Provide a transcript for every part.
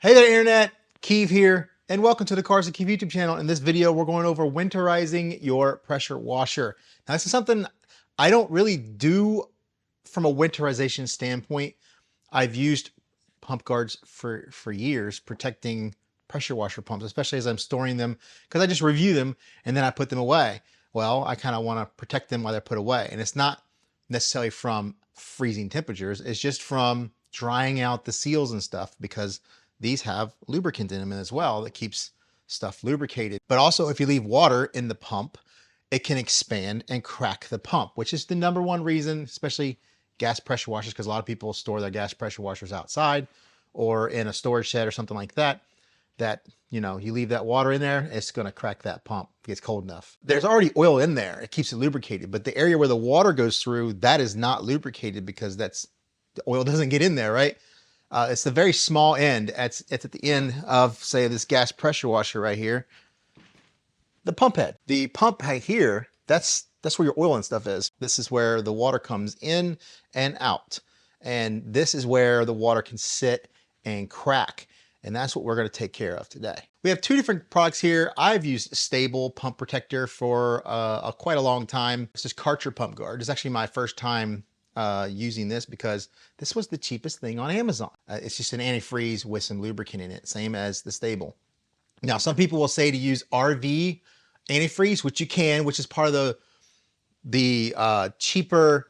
Hey there, Internet. Keeve here, and welcome to the Cars and Keeve YouTube channel. In this video, we're going over winterizing your pressure washer. Now, this is something I don't really do from a winterization standpoint. I've used pump guards for years, protecting pressure washer pumps, especially as I'm storing them, because I just review them and then I put them away. Well, I kind of want to protect them while they're put away. And it's not necessarily from freezing temperatures. It's just from drying out the seals and stuff, because these have lubricant in them as well that keeps stuff lubricated. But also, if you leave water in the pump, it can expand and crack the pump, which is the number one reason, especially gas pressure washers, because a lot of people store their gas pressure washers outside or in a storage shed or something like that, you leave that water in there, it's going to crack that pump if it gets cold enough. There's already oil in there. It keeps it lubricated, but the area where the water goes through, that is not lubricated because the oil doesn't get in there, right? It's the very small end. It's at the end of, say, this gas pressure washer right here, the pump head. The pump head here, that's where your oil and stuff is. This is where the water comes in and out. And this is where the water can sit and crack. And that's what we're going to take care of today. We have two different products here. I've used STA-BIL pump protector for quite a long time. This is Karcher pump guard. It's actually my first time using this because this was the cheapest thing on Amazon. It's just an antifreeze with some lubricant in it, same as the STA-BIL. Now, some people will say to use RV antifreeze, which you can, which is part of the cheaper,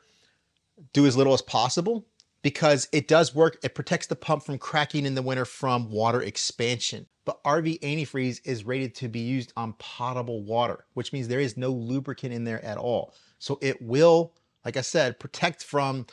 do as little as possible, because it does work. It protects the pump from cracking in the winter from water expansion. But RV antifreeze is rated to be used on potable water, which means there is no lubricant in there at all. So it will, like I said, protect from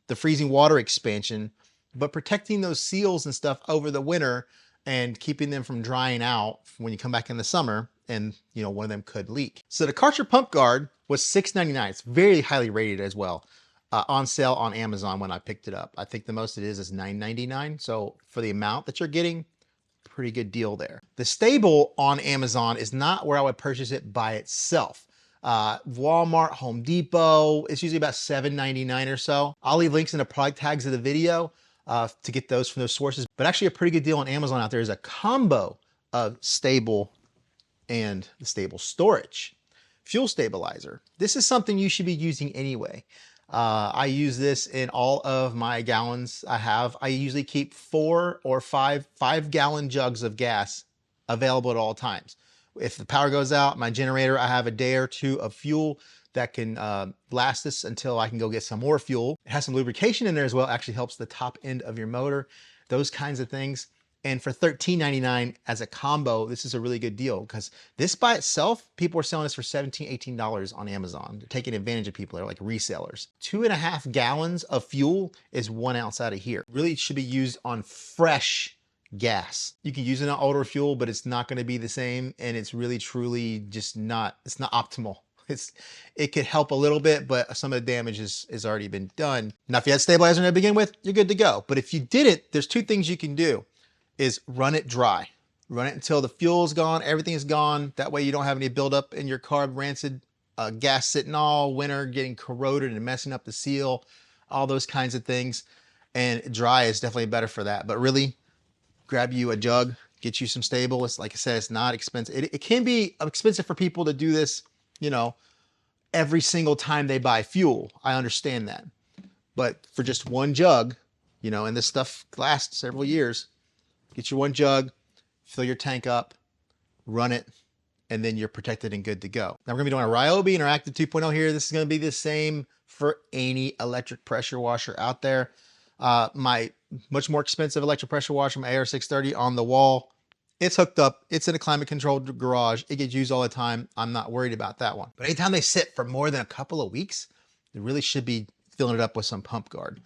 the freezing water expansion, but protecting those seals and stuff over the winter and keeping them from drying out when you come back in the summer and, one of them could leak. So the Karcher pump guard was $6.99. It's very highly rated as well. On sale on Amazon when I picked it up. I think the most it is $9.99. So for the amount that you're getting, pretty good deal there. The STA-BIL on Amazon is not where I would purchase it by itself. Walmart, Home Depot, it's usually about $7.99 or so. I'll leave links in the product tags of the video to get those from those sources. But actually a pretty good deal on Amazon out there is a combo of STA-BIL and the STA-BIL storage. Fuel stabilizer. This is something you should be using anyway. I use this in all of my gallons I have. I usually keep 4 or 5-gallon jugs of gas available at all times. If the power goes out, my generator, I have a day or two of fuel that can last us until I can go get some more fuel. It has some lubrication in there as well. It actually helps the top end of your motor, those kinds of things. And for $13.99 as a combo, this is a really good deal, because this by itself, people are selling this for $17, $18 on Amazon. They're taking advantage of people. They're like resellers. 2.5 gallons of fuel is 1 ounce out of here. Really should be used on fresh gas. You can use it on older fuel, but it's not going to be the same. And it's really, truly just it's not optimal. It could help a little bit, but some of the damage has already been done. Now, if you had stabilizer to begin with, you're good to go. But if you didn't, there's two things you can do. Is run it dry. Run it until the fuel is gone, everything is gone. That way you don't have any buildup in your carb, rancid gas sitting all winter, getting corroded and messing up the seal, all those kinds of things. And dry is definitely better for that. But really, grab you a jug, get you some STA-BIL. It's, like I said, it's not expensive. It can be expensive for people to do this, every single time they buy fuel. I understand that. But for just one jug, and this stuff lasts several years, get your one jug, fill your tank up, run it, and then you're protected and good to go. Now we're gonna be doing a Ryobi Interactive 2.0 here. This is gonna be the same for any electric pressure washer out there. My much more expensive electric pressure washer, my AR630 on the wall, it's hooked up. It's in a climate controlled garage. It gets used all the time. I'm not worried about that one. But anytime they sit for more than a couple of weeks, they really should be filling it up with some pump guard.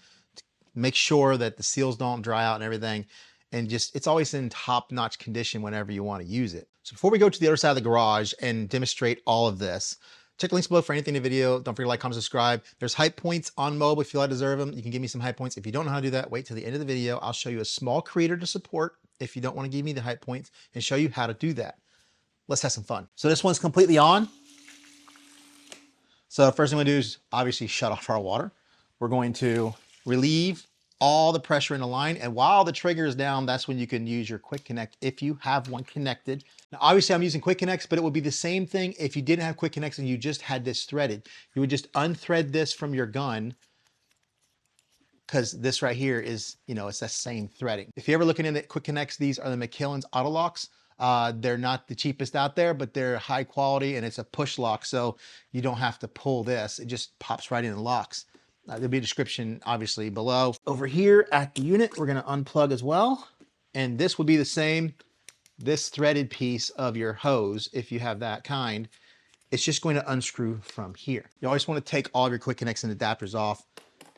Make sure that the seals don't dry out and everything. And it's always in top-notch condition whenever you want to use it. So before we go to the other side of the garage and demonstrate all of this, check the links below for anything in the video. Don't forget to like, comment, subscribe. There's hype points on mobile if you feel I deserve them. You can give me some hype points. If you don't know how to do that, wait till the end of the video. I'll show you a small creator to support if you don't want to give me the hype points, and show you how to do that. Let's have some fun. So this one's completely on. So first thing we're gonna do is obviously shut off our water. We're going to relieve all the pressure in the line. And while the trigger is down, that's when you can use your quick connect if you have one connected. Now, obviously I'm using quick connects, but it would be the same thing if you didn't have quick connects and you just had this threaded. You would just unthread this from your gun, because this right here is, you know, it's that same threading. If you're ever looking into quick connects, these are the McKillen's auto locks. They're not the cheapest out there, but they're high quality and it's a push lock. So you don't have to pull this. It just pops right in and locks. There'll be a description obviously below. Over here at the unit, we're gonna unplug as well. And this would be the same, this threaded piece of your hose, if you have that kind, it's just going to unscrew from here. You always wanna take all of your quick connects and adapters off,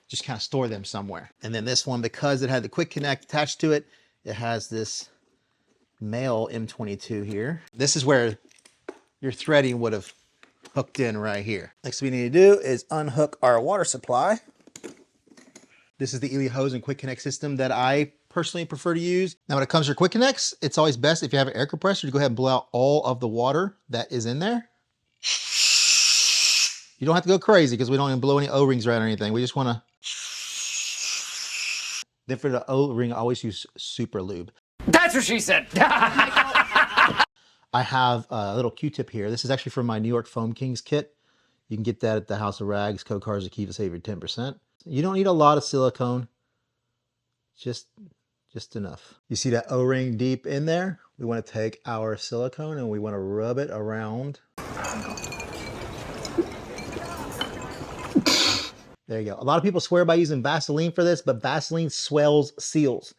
just kind of store them somewhere. And then this one, because it had the quick connect attached to it, it has this male M22 here. This is where your threading would have hooked in right here. Next we need to do is unhook our water supply. This is the Ely hose and quick connect system that I personally prefer to use. Now when it comes to your quick connects, it's always best if you have an air compressor to go ahead and blow out all of the water that is in there. You don't have to go crazy because we don't even blow any O-rings around or anything. We just want to. Then for the O-ring, I always use super lube. That's what she said. I have a little Q-tip here. This is actually from my New York Foam Kings kit. You can get that at the House of Rags. Code Karcher Kiva save you 10%. You don't need a lot of silicone, just enough. You see that O-ring deep in there? We want to take our silicone and we want to rub it around. There you go. A lot of people swear by using Vaseline for this, but Vaseline swells seals.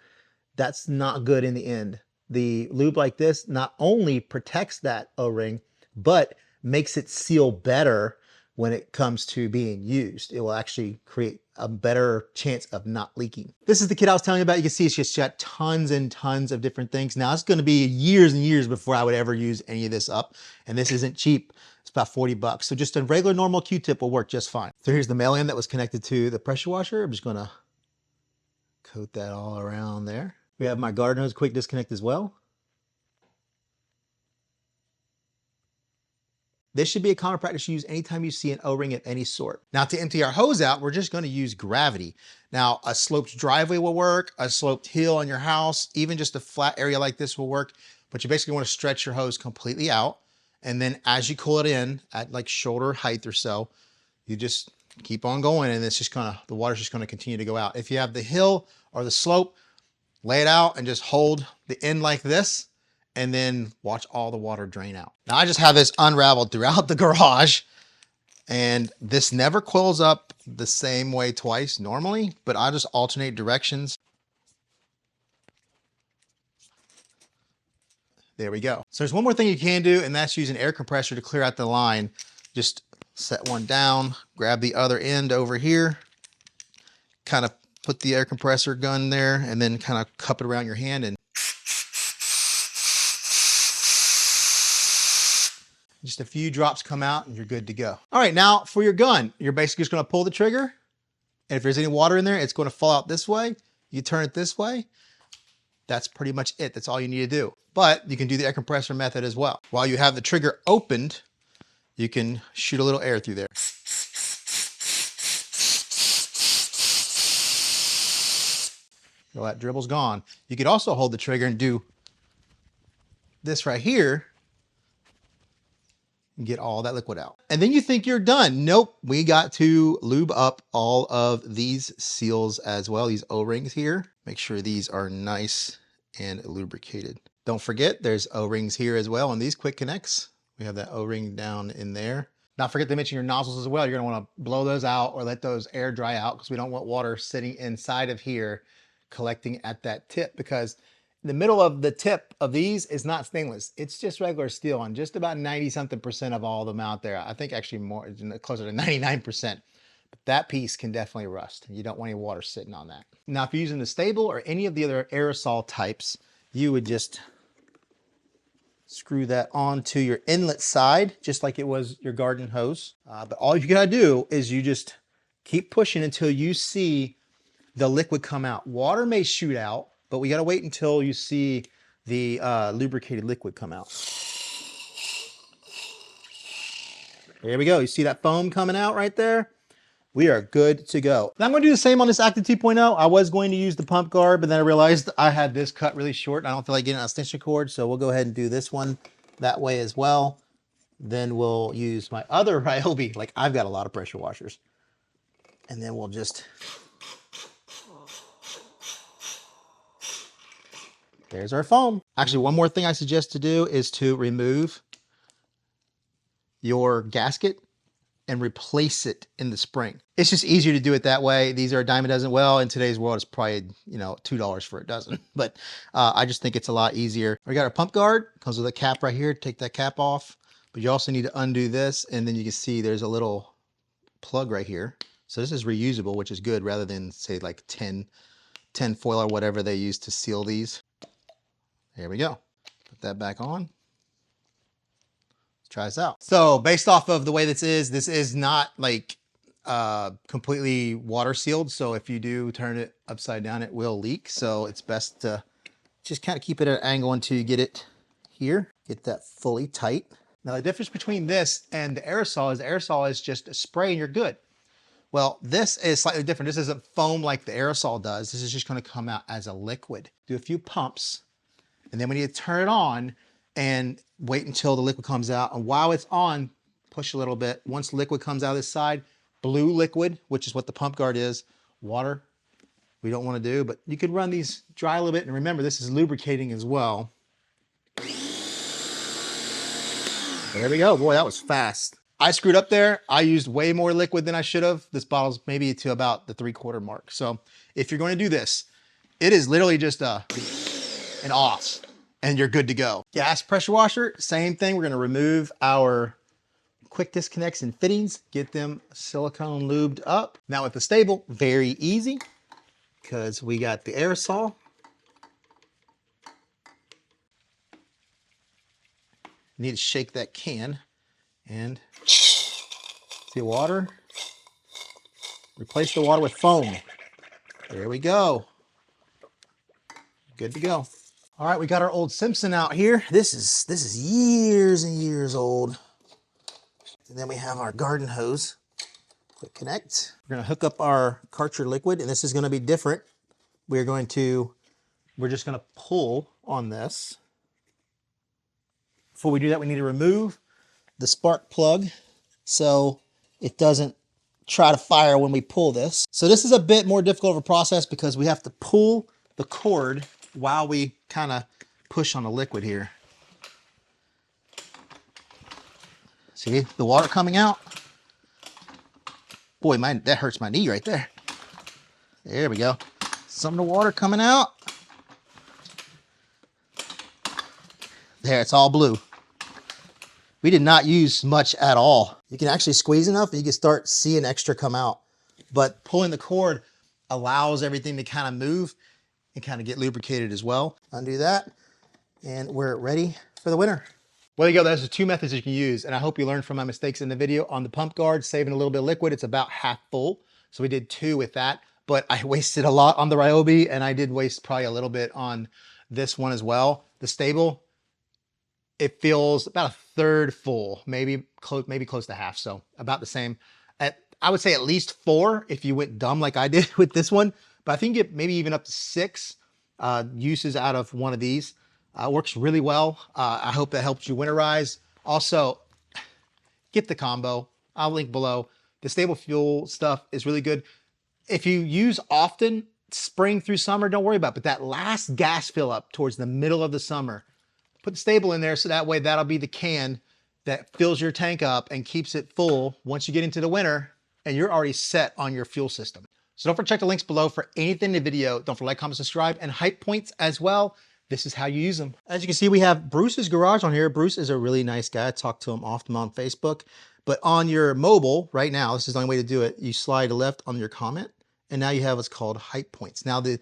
That's not good in the end. The lube like this not only protects that O-ring, but makes it seal better when it comes to being used. It will actually create a better chance of not leaking. This is the kit I was telling you about. You can see it's just got tons and tons of different things. Now it's gonna be years and years before I would ever use any of this up. And this isn't cheap. It's about 40 bucks. So just a regular normal Q-tip will work just fine. So here's the male end that was connected to the pressure washer. I'm just gonna coat that all around there. We have my garden hose quick disconnect as well. This should be a common practice to use anytime you see an O-ring of any sort. Now to empty our hose out, we're just gonna use gravity. Now a sloped driveway will work, a sloped hill on your house, even just a flat area like this will work, but you basically wanna stretch your hose completely out. And then as you cool it in at like shoulder height or so, you just keep on going and it's just gonna, the water's just gonna continue to go out. If you have the hill or the slope, lay it out and just hold the end like this and then watch all the water drain out. Now I just have this unraveled throughout the garage and this never coils up the same way twice normally, but I just alternate directions. There we go. So there's one more thing you can do, and that's use an air compressor to clear out the line. Just set one down, grab the other end over here, kind of put the air compressor gun there, and then kind of cup it around your hand and just a few drops come out and you're good to go. All right, now for your gun, you're basically just gonna pull the trigger, and if there's any water in there, it's gonna fall out this way. You turn it this way. That's pretty much it. That's all you need to do. But you can do the air compressor method as well. While you have the trigger opened, you can shoot a little air through there. Well, that dribble's gone. You could also hold the trigger and do this right here and get all that liquid out. And then you think you're done. Nope, we got to lube up all of these seals as well, these O-rings here. Make sure these are nice and lubricated. Don't forget, there's O-rings here as well on these quick connects. We have that O-ring down in there. Not forget to mention your nozzles as well. You're gonna wanna blow those out or let those air dry out because we don't want water sitting inside of here collecting at that tip, because the middle of the tip of these is not stainless. It's just regular steel on just about 90-something% of all of them out there. I think actually more, closer to 99%. But that piece can definitely rust. You don't want any water sitting on that. Now, if you're using the STA-BIL or any of the other aerosol types, you would just screw that onto your inlet side, just like it was your garden hose. But all you gotta do is you just keep pushing until you see the liquid come out. Water may shoot out, but we gotta wait until you see the lubricated liquid come out. There we go. You see that foam coming out right there? we are good to go. Now I'm going to do the same on this Active 2.0. I was going to use the pump guard, but then I realized I had this cut really short and I don't feel like getting an extension cord. So we'll go ahead and do this one that way as well. Then we'll use my other Ryobi. Like, I've got a lot of pressure washers. And then we'll just, there's our foam. Actually, one more thing I suggest to do is to remove your gasket and replace it in the spring. It's just easier to do it that way. These are a dime a dozen. Well, in today's world, it's probably, you know, $2 for a dozen, but I just think it's a lot easier. We got our pump guard, comes with a cap right here. Take that cap off, but you also need to undo this. And then you can see there's a little plug right here. So this is reusable, which is good rather than say like 10 foil or whatever they use to seal these. There we go. Put that back on. Let's try this out. So based off of the way this is not like completely water sealed. So if you do turn it upside down, it will leak. So it's best to just kind of keep it at an angle until you get it here. Get that fully tight. Now the difference between this and the aerosol is just a spray and you're good. Well, this is slightly different. This isn't foam like the aerosol does. This is just going to come out as a liquid. Do a few pumps, and then we need to turn it on and wait until the liquid comes out. And while it's on, push a little bit. Once liquid comes out of this side, blue liquid, which is what the pump guard is, water, we don't want to do, but you could run these dry a little bit. And remember, this is lubricating as well. There we go. Boy, that was fast. I screwed up there. I used way more liquid than I should have. This bottle's maybe to about the 3/4 mark. So if you're going to do this, it is literally just an auce and you're good to go. Gas pressure washer, same thing. We're going to remove our quick disconnects and fittings, get them silicone lubed up. Now with the STA-BIL, very easy because we got the aerosol. Need to shake that can and see water. Replace the water with foam. There we go. Good to go. All right, we got our old Simpson out here. This is years and years old. And then we have our garden hose. Quick connect. We're gonna hook up our Karcher liquid, and this is gonna be different. We're just gonna pull on this. Before we do that, we need to remove the spark plug so it doesn't try to fire when we pull this. So this is a bit more difficult of a process because we have to pull the cord while we kind of push on the liquid here. See the water coming out? Boy, that hurts my knee right there. There we go. Some of the water coming out. There, it's all blue. We did not use much at all. You can actually squeeze enough and you can start seeing extra come out. But pulling the cord allows everything to kind of move and kind of get lubricated as well. Undo that, and we're ready for the winter. Well, there you go. There's the two methods you can use, and I hope you learned from my mistakes in the video. On the pump guard, saving a little bit of liquid, it's about half full. So we did 2 with that, but I wasted a lot on the Ryobi, and I did waste probably a little bit on this one as well. The STA-BIL, it feels about 1/3 full, maybe close to half. So about the same. I would say at least 4 if you went dumb like I did with this one, but I think you get maybe even up to 6 uses out of one of these. Works really well. I hope that helps you winterize. Also, get the combo. I'll link below. The STA-BIL fuel stuff is really good. If you use often, spring through summer, don't worry about it. But that last gas fill up towards the middle of the summer, put the STA-BIL in there so that way that'll be the can that fills your tank up and keeps it full once you get into the winter and you're already set on your fuel system. So don't forget to check the links below for anything in the video. Don't forget to like, comment, subscribe, and hype points as well. This is how you use them. As you can see, we have Bruce's garage on here. Bruce is a really nice guy. I talk to him often on Facebook. But on your mobile right now, this is the only way to do it. You slide left on your comment, and now you have what's called hype points. Now the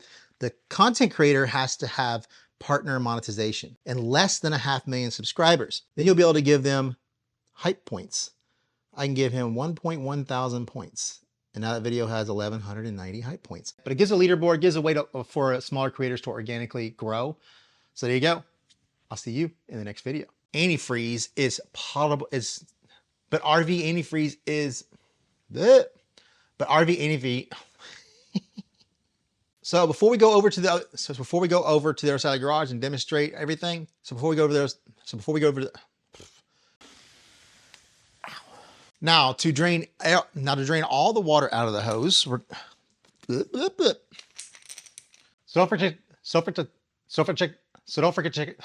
content creator has to have partner monetization and less than 500,000 subscribers. Then you'll be able to give them hype points. I can give him 1.1 thousand points. And now that video has 1,190 hype points. But it gives a leaderboard, gives a way for smaller creators to organically grow. So there you go. I'll see you in the next video. Antifreeze is potable, but RV antifreeze is bleh. But RV, NEV. So before we go over to the other side of the garage and demonstrate everything, before we go over the, now to drain all the water out of the hose, so don't forget to check